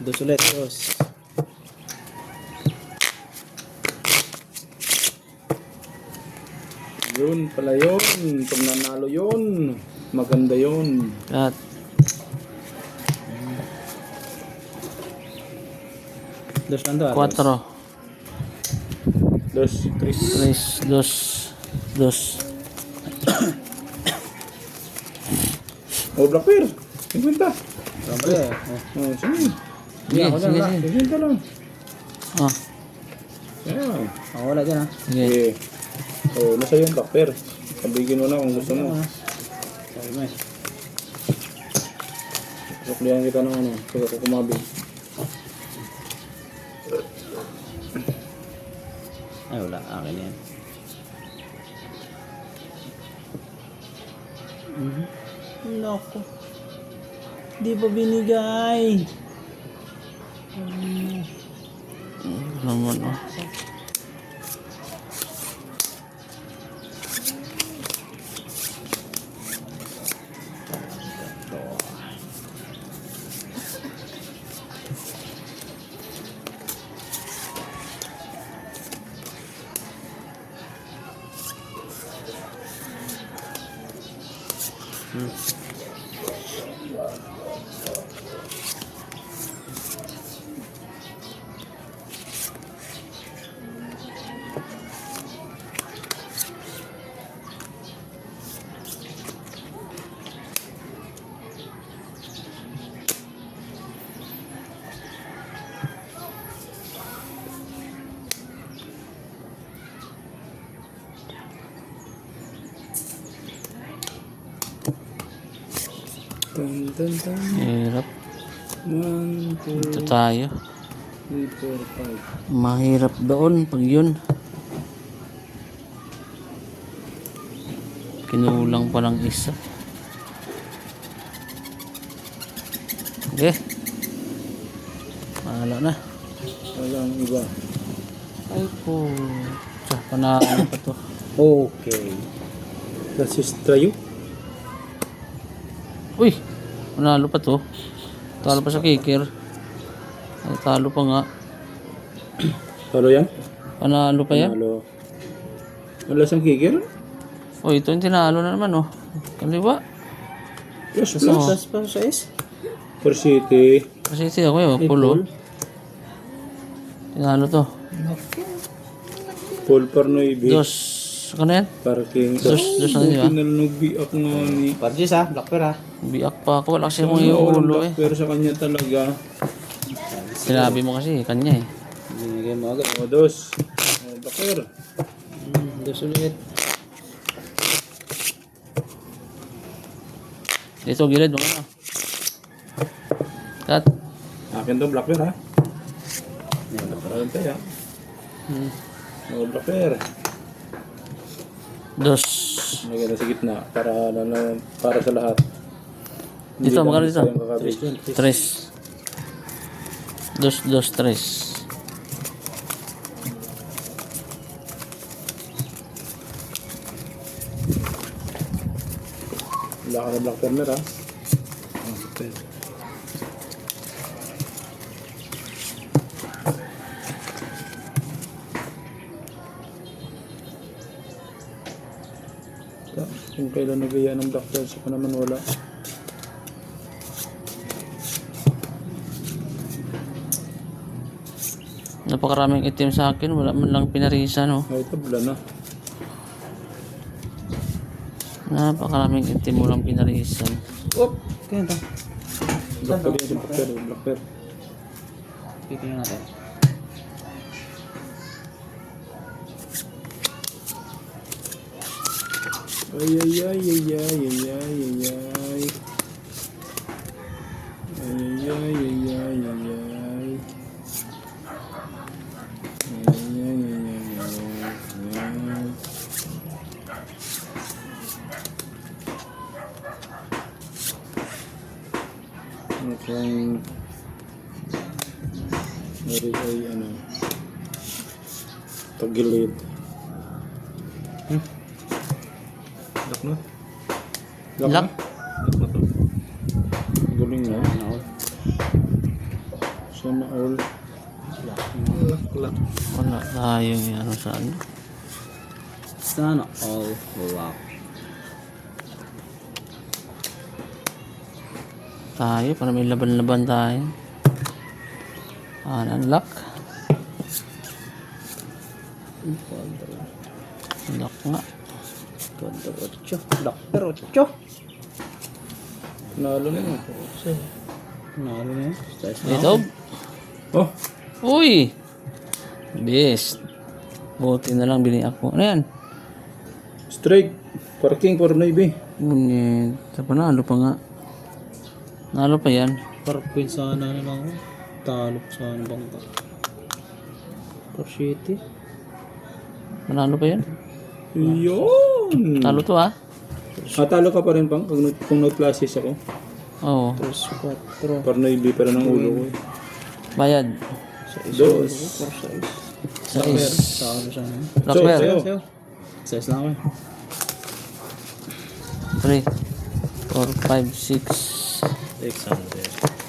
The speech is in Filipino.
Dos ulit, dos. Yun pala yun. Pag nanalo yun, maganda yun. Cut. Dos lang to. 4. Dos, Chris. 3, 2, 2. Oh, Black Bear. 50. Siyempre eh. Oh, sige. Sige, ako sige, lang, sige. 50 lang. Ah, Ayan. Ako wala dyan ha. sige. Okay. Oh, nasa yung Black Bear. Sabigin mo na kung gusto mo. Sabi mo eh. Suklihan kita ng ano. Kaya ako kumabig. Ay wala, akin yan. Nako. Di ba binigay? Naman, oh. Dun, dun, dun. Hirap. 1, 2, Ito tayo. 3, 4, 5. Mahirap doon pag yun. Kinulang pa lang isa. Okay. Mahala na. Walang iba. Ay po. Panalo pa to. Okay. That's just try you. Uy! Panalo pa to. Talo pa sa kicker. Ay, talo pa nga. Talo yan? Panalo pa yan. Talo. Wala siyang kikir? Uy, ito yung tinalo na naman, oh. Kaliwa. Plus, Oo. plus. Plus pa sa S. For City. Kasi siya ako yun, pulo. Tinalo to. Full for Noivy. Dos. Ano yan? Parking. Dos na yun, ah. Pinalunogbi ako nga ni... Parjis ha, Black Bear ha. Biak pa ako. Wala kasi mo Oo, yung ulo, eh. Pero sa kanya talaga. Sinabi mo kasi, kanya, eh. Binigay mo agad. O, dos. O, Bakir. Dos ulit. Dito, gilid mo na. Cut. Akin to, Black Bear ha. Parang tayo. O, Black Bear. Dos. Lagyan na sa gitna para sa lahat. Dito, magkano dito? Sayang kakabig. Tres. Dos, dos, tres. Wala ka na Black Bear ha. Kung kailan nagaya ng Black Bear, saka naman wala. Napakaraming itim sa akin. Wala man lang pinarisa, no? Ay, ito, wala na. Napakaraming itim mo lang pinarisan. Oop! Kaya ito. Black Bear yan, Black Bear, Black Bear. Titingnan natin. Ay, ay, ay, ay, ay, ay, ay, ay, ay. Ay, ay, ay, ay, ay, ay, ay. Ay, ay, ay, ay, ay, ay. Mukhang meron ay ano tagilid. Lock na? Lock? Lock na to. Galing na. Sana all. Lock. Wala tayong ano sa ano. Sana all lock. Tayo, para may laban-laban tayo. Unlock. Lock nga. Doctor Ocho. Doctor Ocho. Nalo na yun. Nalo na yun. Ito. Oh, Uy! Best. Buti na lang bini ako. Ano yan? straight. Parking for Navy. Ngunit. Nalo pa nga. Nalo pa yan. Parkwin sana na lang ako. Talo ko sana bangka. Per City. Manalo pa yan. Yun! Talo to ah. Talo ka pa rin pang kung nag-classes ako. Oo. 3-4. For Navy pero ng ulo ko. Bayad. Dos. Sa is. Talo sana. Lockber. Sa'yo. Size lang ako. 3, 4, 5, 6. 600.